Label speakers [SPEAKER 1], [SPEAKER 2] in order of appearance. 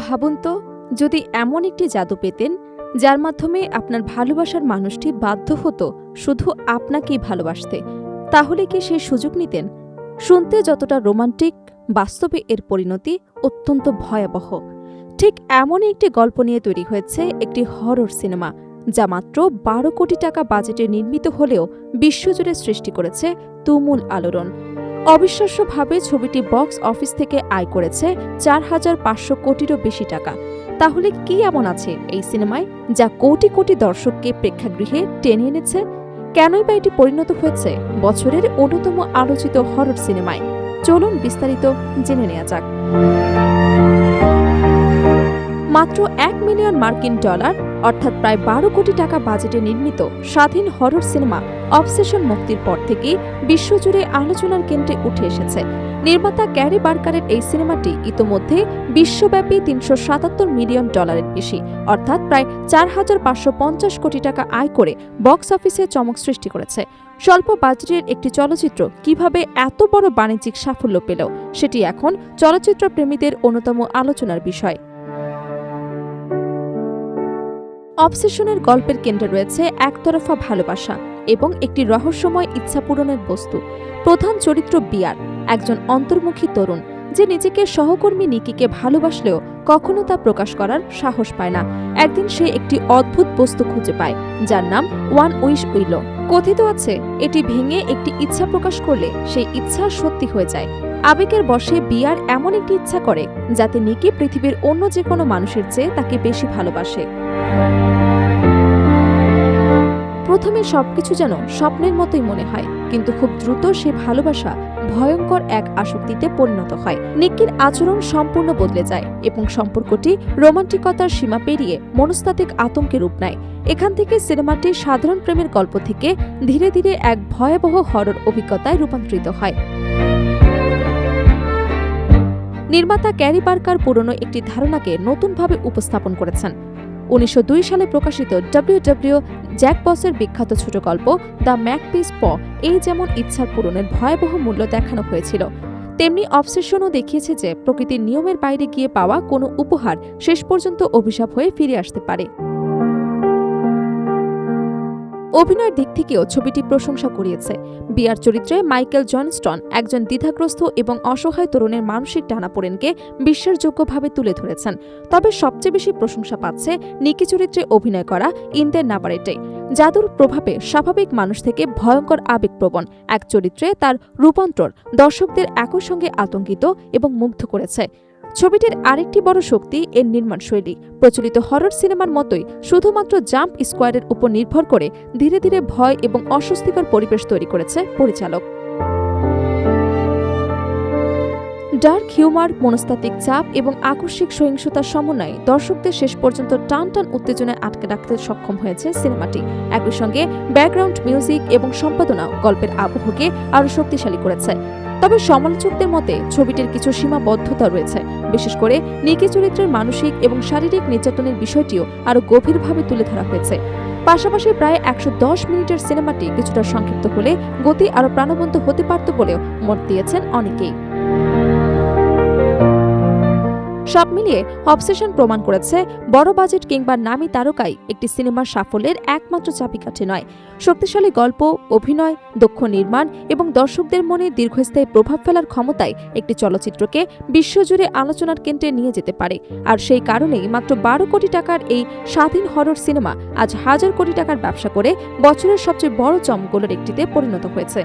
[SPEAKER 1] ভাবুন তো, যদি এমন একটি জাদু পেতেন যার মাধ্যমে আপনার ভালোবাসার মানুষটি বাধ্য হতো শুধু আপনাকেই ভালোবাসতে, তাহলে কি সেই সুযোগ নিতেন? শুনতে যতটা রোমান্টিক, বাস্তবে এর পরিণতি অত্যন্ত ভয়াবহ। ঠিক এমনই একটি গল্প নিয়ে তৈরি হয়েছে একটি হরর সিনেমা, যা মাত্র ১২ কোটি টাকা বাজেটে নির্মিত হলেও বিশ্বজুড়ে সৃষ্টি করেছে তুমুল আলোড়ন। অবিশ্বাস্যভাবে ছবিটি বক্স অফিস থেকে আয় করেছে ৪,৫০০ কোটিরও বেশি টাকা। তাহলে কি এমন আছে এই সিনেমায় যা কোটি কোটি দর্শককে প্রেক্ষাগৃহে টেনে এনেছে? কেনই বা এটি পরিণত হয়েছে বছরের অন্যতম আলোচিত হরর সিনেমায়? চলুন বিস্তারিত জেনে নেওয়া যাক। মাত্র $1 মিলিয়ন অর্থাৎ প্রায় ১২ কোটি টাকা বাজেটে নির্মিত স্বাধীন হরর সিনেমা অবসেশন মুক্তির পর থেকেই বিশ্বজুড়ে আলোচনার কেন্দ্রে উঠে এসেছে। নির্মাতা ক্যারি বার্কারের এই সিনেমাটি ইতোমধ্যে বিশ্বব্যাপী $৩৭৭ মিলিয়ন বেশি, অর্থাৎ প্রায় ৪,৫৫০ কোটি টাকা আয় করে বক্স অফিসে চমক সৃষ্টি করেছে। স্বল্প বাজেটের একটি চলচ্চিত্র কিভাবে এত বড় বাণিজ্যিক সাফল্য পেল, সেটি এখন চলচ্চিত্র প্রেমীদের অন্যতম আলোচনার বিষয়। অবসেশনের গল্পের কেন্দ্রে রয়েছে একতরফা ভালোবাসা এবং একটি রহস্যময় ইচ্ছা পূরণের বস্তু। প্রধান চরিত্র বিয়ার, একজন অন্তর্মুখী তরুণ যে নিজেকে সহকর্মী নিকিকে ভালোবাসলেও কখনো তা প্রকাশ করার সাহস পায় না। একদিন সে একটি অদ্ভুত বস্তু খুঁজে পায় যার নাম ওয়ান উইশ উইলো। কথিত আছে এটি ভেঙে একটি ইচ্ছা প্রকাশ করলে সেই ইচ্ছা সত্যি হয়ে যায়। আবেগের বশে বিয়ার এমন একটি ইচ্ছা করে যাতে নিকি পৃথিবীর অন্য যে কোনো মানুষের চেয়ে তাকে বেশি ভালোবাসে। প্রথমে সবকিছু যেন স্বপ্নের মতোই মনে হয়, কিন্তু খুব দ্রুত সে ভালোবাসা ভয়ঙ্কর এক আসক্তিতে পরিণত হয়। নিকির আচরণ সম্পূর্ণ বদলে যায় এবং সম্পর্কটি রোমান্টিকতার সীমা পেরিয়ে মনস্তাত্ত্বিক আতঙ্কে রূপ নেয়। এখান থেকে সিনেমাটি সাধারণ প্রেমের গল্প থেকে ধীরে ধীরে এক ভয়াবহ হরর অভিজ্ঞতায় রূপান্তরিত হয়। নির্মাতা ক্যারি বার্কার পুরনো একটি ধারণাকে নতুনভাবে উপস্থাপন করেছেন। ১৯০২ সালে প্রকাশিত ডব্লিউ জ্যাক বসের বিখ্যাত ছোট গল্প দ্য ম্যাকপিস প এই যেমন ইচ্ছার পূরণের ভয়াবহ মূল্য দেখানো হয়েছিল, তেমনি অবসেশনও দেখিয়েছে যে প্রকৃতির নিয়মের বাইরে গিয়ে পাওয়া কোনো উপহার শেষ পর্যন্ত অভিশাপ হয়ে ফিরে আসতে পারে। অভিনয়ের দিক থেকেও ছবিটি প্রশংসা কুড়িয়েছে। বিয়ার চরিত্রে মাইকেল জনস্টন একজন দ্বিধাগ্রস্ত এবং অসহায় তরুণের মানসিক টানাপোড়েনকে বিশ্বাসযোগ্যভাবে তুলে ধরেছেন। তবে সবচেয়ে বেশি প্রশংসা পাচ্ছে নিকি চরিত্রে অভিনয় করা ইন্দের নাবারেটে। জাদুর প্রভাবে স্বাভাবিক মানুষ থেকে ভয়ঙ্কর আবেগপ্রবণ এক চরিত্রে তার রূপান্তর দর্শকদের একই সঙ্গে আতঙ্কিত এবং মুগ্ধ করেছে। ছবিটির আরেকটি বড় শক্তি এর নির্মাণশৈলী। প্রচলিত হরর সিনেমার মতোই শুধুমাত্র জাম্প স্কোয়ারের উপর নির্ভর করে ধীরে ধীরে ভয় এবং অস্বস্তিকর পরিবেশ তৈরি করেছে পরিচালক। ডার্ক হিউমার, মনস্তাত্ত্বিক চাপ এবং আকস্মিক সহিংসতার সমন্বয়ে দর্শকদের শেষ পর্যন্ত টান টান উত্তেজনায় আটকে রাখতে সক্ষম হয়েছে সিনেমাটি। একই সঙ্গে ব্যাকগ্রাউন্ড মিউজিক এবং সম্পাদনা গল্পের আবহকে আরও শক্তিশালী করেছে। তবে সমালোচকদের মতে ছবিটির কিছু সীমাবদ্ধতা রয়েছে, বিশেষ করে নিকি চরিত্রের মানসিক এবং শারীরিক নির্যাতনের বিষয়টিও আরও গভীরভাবে তুলে ধরা হয়েছে। পাশাপাশি প্রায় ১১০ মিনিটের সিনেমাটি কিছুটা সংক্ষিপ্ত হলে গতি আরও প্রাণবন্ত হতে পারত বলেও মত দিয়েছেন অনেকেই। সব মিলিয়ে অবসেশন প্রমাণ করেছে বড় বাজেট কিংবা নামী তারকাই একটি সিনেমার সাফল্যের একমাত্র চাবিকাঠি নয়। শক্তিশালী গল্প, অভিনয়, দক্ষ নির্মাণ এবং দর্শকদের মনে দীর্ঘস্থায়ী প্রভাব ফেলার ক্ষমতায় একটি চলচ্চিত্রকে বিশ্বজুড়ে আলোচনার কেন্দ্রে নিয়ে যেতে পারে। আর সেই কারণেই মাত্র ১২ কোটি টাকার এই স্বাধীন হরর সিনেমা আজ হাজার কোটি টাকার ব্যবসা করে বছরের সবচেয়ে বড় চমকগুলোর একটিতে পরিণত হয়েছে।